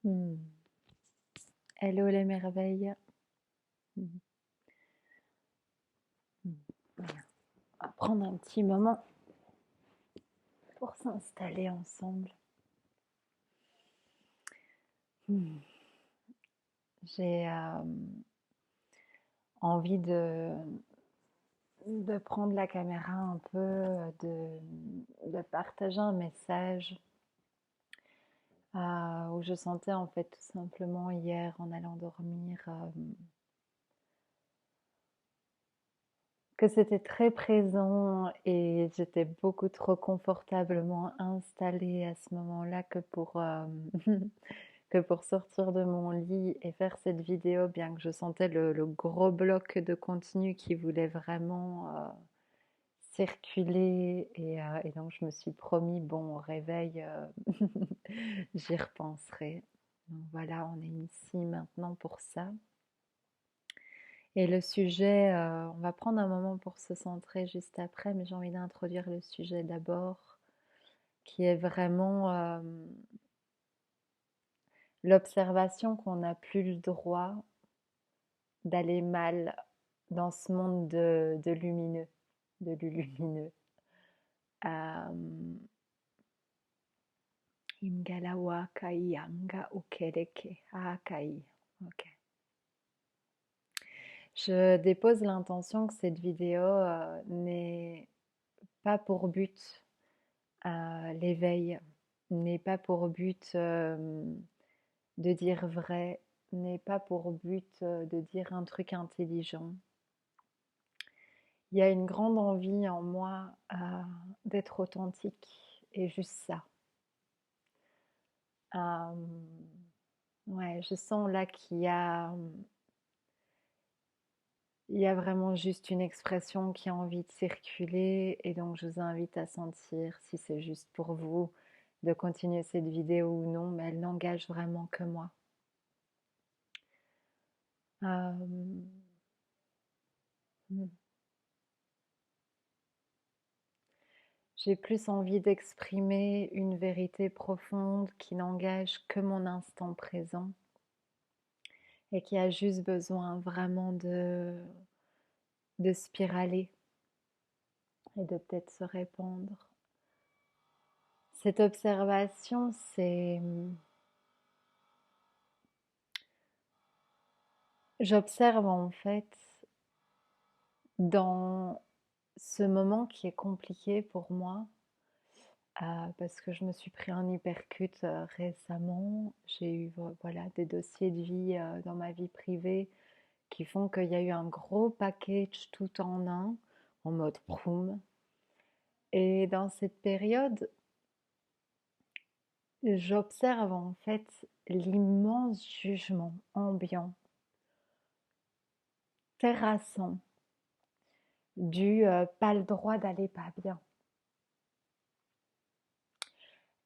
Hmm. Hello les merveilles. Hmm. Hmm. Voilà. On va prendre un petit moment pour s'installer ensemble. Hmm. J'ai envie de prendre la caméra un peu, de partager un message où je sentais en fait tout simplement hier en allant dormir que c'était très présent et j'étais beaucoup trop confortablement installée à ce moment-là que pour que pour sortir de mon lit et faire cette vidéo, bien que je sentais le gros bloc de contenu qui voulait vraiment circuler. Et donc je me suis promis, bon, au réveil, j'y repenserai. Donc voilà, on est ici maintenant pour ça. Et le sujet, on va prendre un moment pour se centrer juste après, mais j'ai envie d'introduire le sujet d'abord, qui est vraiment l'observation qu'on n'a plus le droit d'aller mal dans ce monde de lumineux, de lumineux. Imgalawa kai anga ukereke akai. Ok. Je dépose l'intention que cette vidéo n'est pas pour but l'éveil, n'est pas pour but de dire vrai, n'est pas pour but de dire un truc intelligent. Il y a une grande envie en moi d'être authentique et juste ça. Ouais, je sens là il y a vraiment juste une expression qui a envie de circuler et donc je vous invite à sentir si c'est juste pour vous de continuer cette vidéo ou non, mais elle n'engage vraiment que moi. Euh, J'ai plus envie d'exprimer une vérité profonde qui n'engage que mon instant présent et qui a juste besoin vraiment de spiraler et de peut-être se répandre. Cette observation, j'observe en fait dans ce moment qui est compliqué pour moi, parce que je me suis pris un hypercute récemment. J'ai eu voilà, des dossiers de vie dans ma vie privée qui font qu'il y a eu un gros package tout en un, en mode proum. Et dans cette période, j'observe en fait l'immense jugement ambiant, terrassant, du pas le droit d'aller pas bien.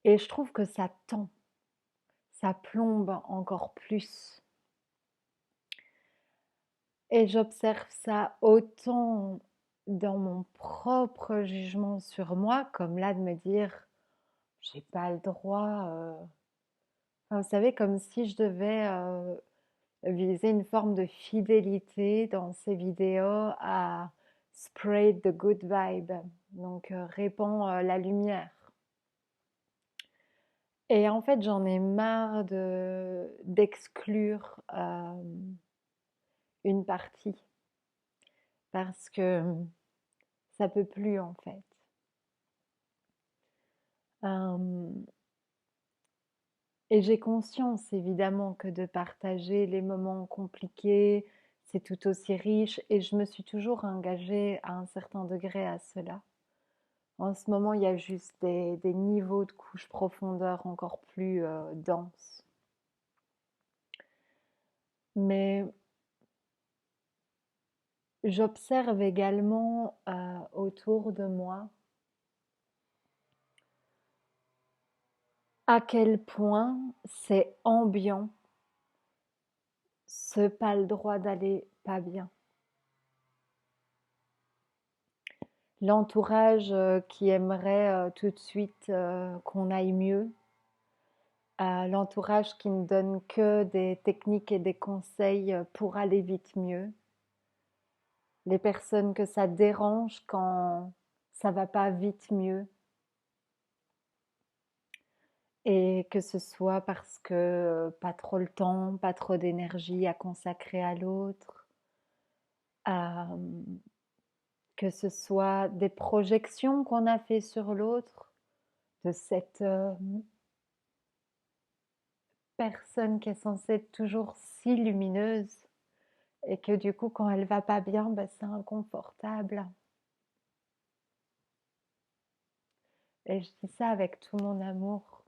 Et je trouve que ça tend, ça plombe encore plus. Et j'observe ça autant dans mon propre jugement sur moi, comme là de me dire, j'ai pas le droit. Enfin, vous savez, comme si je devais viser une forme de fidélité dans ces vidéos à spread the good vibe, donc répand la lumière. Et en fait, j'en ai marre d'exclure une partie parce que ça peut plus en fait. Euh, et j'ai conscience évidemment que de partager les moments compliqués, c'est tout aussi riche et je me suis toujours engagée à un certain degré à cela. En ce moment, il y a juste des niveaux de couches profondeur encore plus denses. Mais j'observe également autour de moi à quel point c'est ambiant ce pas le droit d'aller pas bien. L'entourage qui aimerait tout de suite qu'on aille mieux, à l'entourage qui ne donne que des techniques et des conseils pour aller vite mieux, les personnes que ça dérange quand ça va pas vite mieux, et que ce soit parce que pas trop le temps, pas trop d'énergie à consacrer à l'autre, euh, que ce soit des projections qu'on a fait sur l'autre, de cette personne qui est censée être toujours si lumineuse et que du coup quand elle va pas bien, bah, c'est inconfortable. Et je dis ça avec tout mon amour.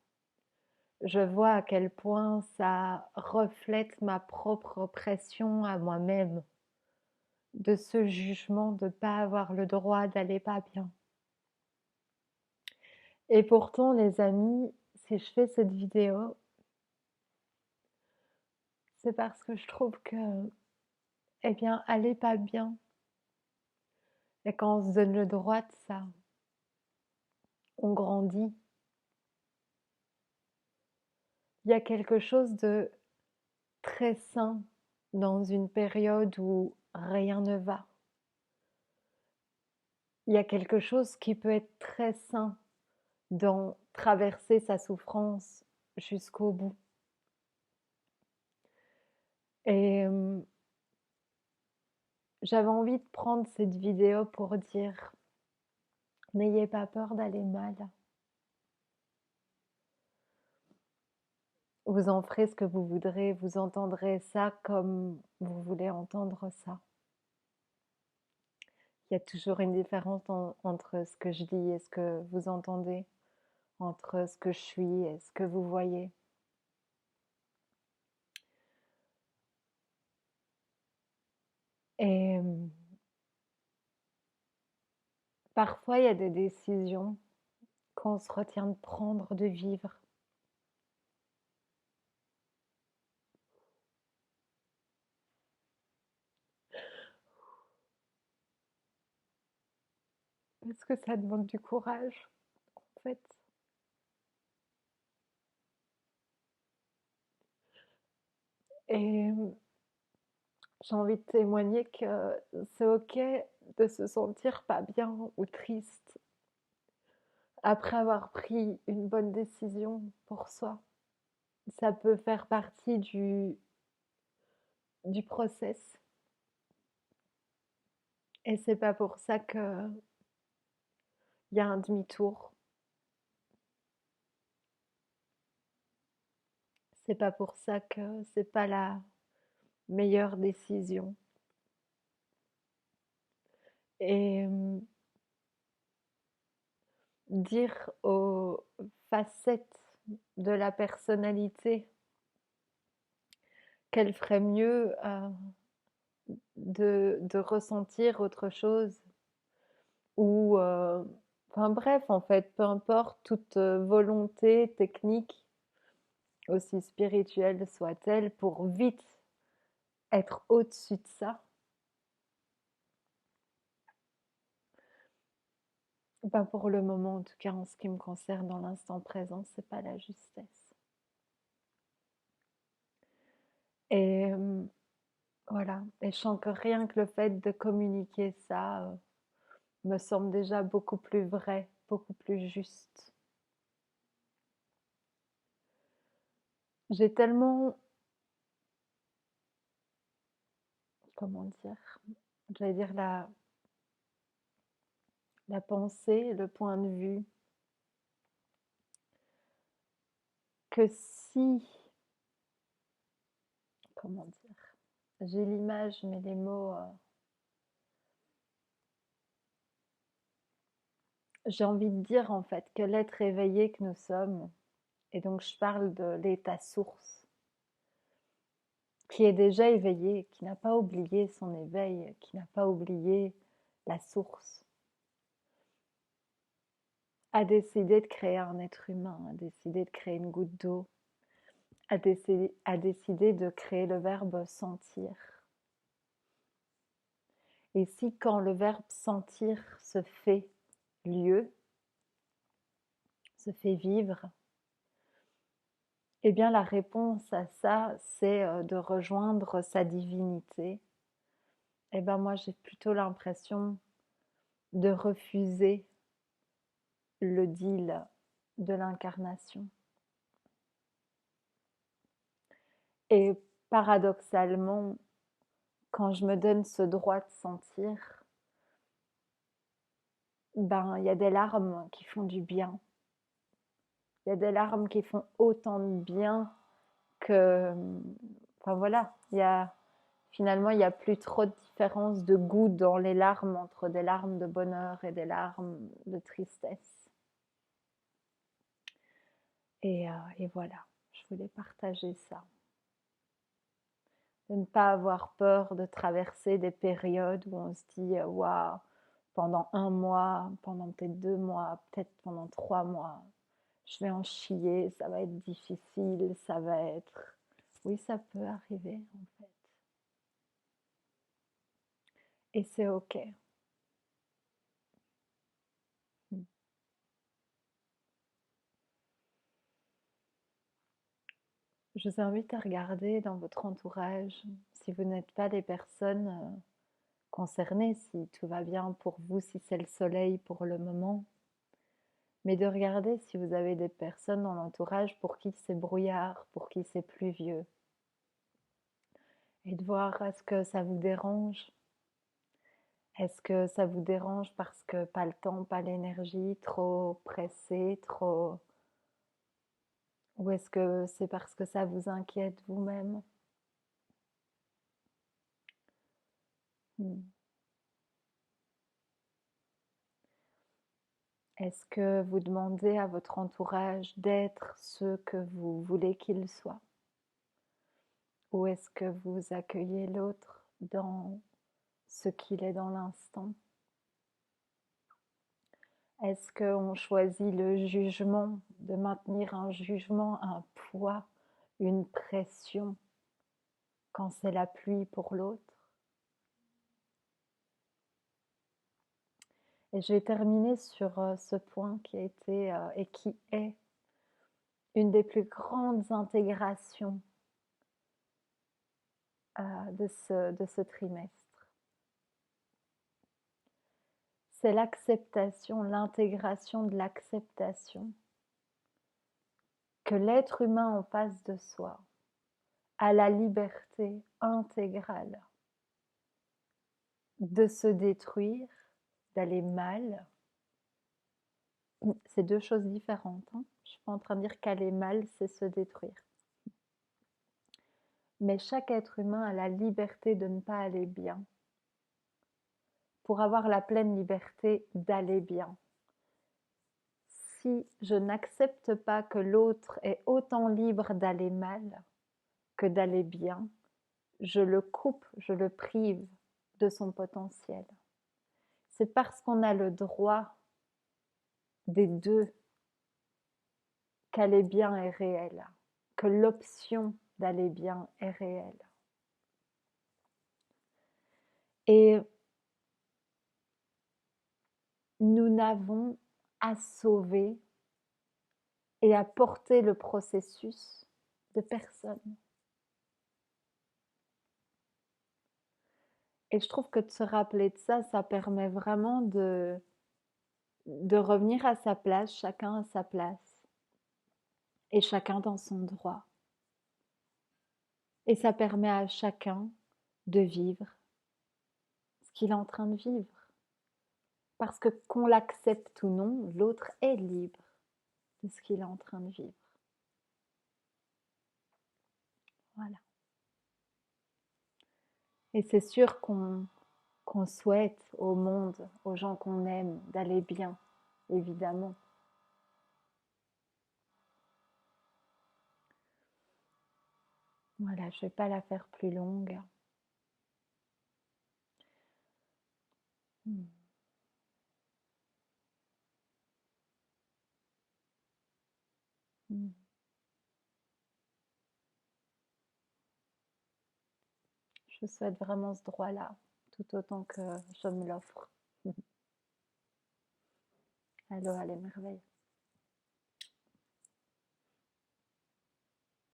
Je vois à quel point ça reflète ma propre pression à moi-même, de ce jugement de ne pas avoir le droit d'aller pas bien. Et pourtant, les amis, si je fais cette vidéo, c'est parce que je trouve que, eh bien, aller pas bien, et quand on se donne le droit de ça, on grandit. Il y a quelque chose de très sain dans une période où rien ne va. Il y a quelque chose qui peut être très sain dans traverser sa souffrance jusqu'au bout. Et j'avais envie de prendre cette vidéo pour dire, n'ayez pas peur d'aller mal. Vous en ferez ce que vous voudrez, vous entendrez ça comme vous voulez entendre ça. Il y a toujours une différence entre ce que je dis et ce que vous entendez, entre ce que je suis et ce que vous voyez. Et parfois, il y a des décisions qu'on se retient de prendre, de vivre. Parce que ça demande du courage, en fait. Et j'ai envie de témoigner que c'est ok de se sentir pas bien ou triste après avoir pris une bonne décision pour soi. Ça peut faire partie du process. Et c'est pas pour ça que y a un demi-tour. C'est pas pour ça que c'est pas la meilleure décision. Et dire aux facettes de la personnalité qu'elle ferait mieux de ressentir autre chose, ou enfin bref, en fait, peu importe, toute volonté technique, aussi spirituelle soit-elle, pour vite être au-dessus de ça, ben pour le moment, en tout cas en ce qui me concerne dans l'instant présent, c'est pas la justesse. Et voilà, et je sens que rien que le fait de communiquer ça me semble déjà beaucoup plus vrai, beaucoup plus juste. J'ai tellement, comment dire, j'allais dire la pensée, le point de vue, que si, comment dire, j'ai l'image mais les mots, j'ai envie de dire en fait que l'être éveillé que nous sommes, et donc je parle de l'état source, qui est déjà éveillé, qui n'a pas oublié son éveil, qui n'a pas oublié la source, a décidé de créer un être humain, a décidé de créer une goutte d'eau, a décidé de créer le verbe sentir. Et si quand le verbe sentir se fait lieu, se fait vivre, Eh bien, la réponse à ça, c'est de rejoindre sa divinité. Eh bien, moi, j'ai plutôt l'impression de refuser le deal de l'incarnation. Et paradoxalement, quand je me donne ce droit de sentir, ben, il y a des larmes qui font du bien. Il y a des larmes qui font autant de bien que, enfin voilà, finalement, il n'y a plus trop de différence de goût dans les larmes entre des larmes de bonheur et des larmes de tristesse. Et voilà, je voulais partager ça. De ne pas avoir peur de traverser des périodes où on se dit waouh, pendant un mois, pendant peut-être 2 mois, peut-être pendant 3 mois, je vais en chier, ça va être difficile, ça va être... Oui, ça peut arriver en fait. Et c'est ok. Je vous invite à regarder dans votre entourage, si vous n'êtes pas des personnes concernées, si tout va bien pour vous, si c'est le soleil pour le moment, mais de regarder si vous avez des personnes dans l'entourage pour qui c'est brouillard, pour qui c'est pluvieux, et de voir est-ce que ça vous dérange. Est-ce que ça vous dérange parce que pas le temps, pas l'énergie, trop pressé, trop... Ou est-ce que c'est parce que ça vous inquiète vous-même? Est-ce que vous demandez à votre entourage d'être ce que vous voulez qu'il soit? Ou est-ce que vous accueillez l'autre dans ce qu'il est dans l'instant? Est-ce qu'on choisit le jugement, de maintenir un jugement, un poids, une pression quand c'est la pluie pour l'autre? Et je vais terminer sur ce point qui a été et qui est une des plus grandes intégrations de ce trimestre. C'est l'acceptation, l'intégration de l'acceptation que l'être humain en face de soi a la liberté intégrale de se détruire, d'aller mal. C'est deux choses différentes. Hein. Je ne suis pas en train de dire qu'aller mal, c'est se détruire. Mais chaque être humain a la liberté de ne pas aller bien, pour avoir la pleine liberté d'aller bien. Si je n'accepte pas que l'autre est autant libre d'aller mal que d'aller bien, je le coupe, je le prive de son potentiel. C'est parce qu'on a le droit des deux qu'aller bien est réel, que l'option d'aller bien est réelle. Et nous n'avons à sauver et à porter le processus de personne. Et je trouve que de se rappeler de ça, ça permet vraiment de revenir à sa place, chacun à sa place, et chacun dans son droit. Et ça permet à chacun de vivre ce qu'il est en train de vivre. Parce que qu'on l'accepte ou non, l'autre est libre de ce qu'il est en train de vivre. Voilà. Et c'est sûr qu'on souhaite au monde, aux gens qu'on aime, d'aller bien, évidemment. Voilà, je ne vais pas la faire plus longue. Je souhaite vraiment ce droit-là, tout autant que je me l'offre. Aloha les merveilles.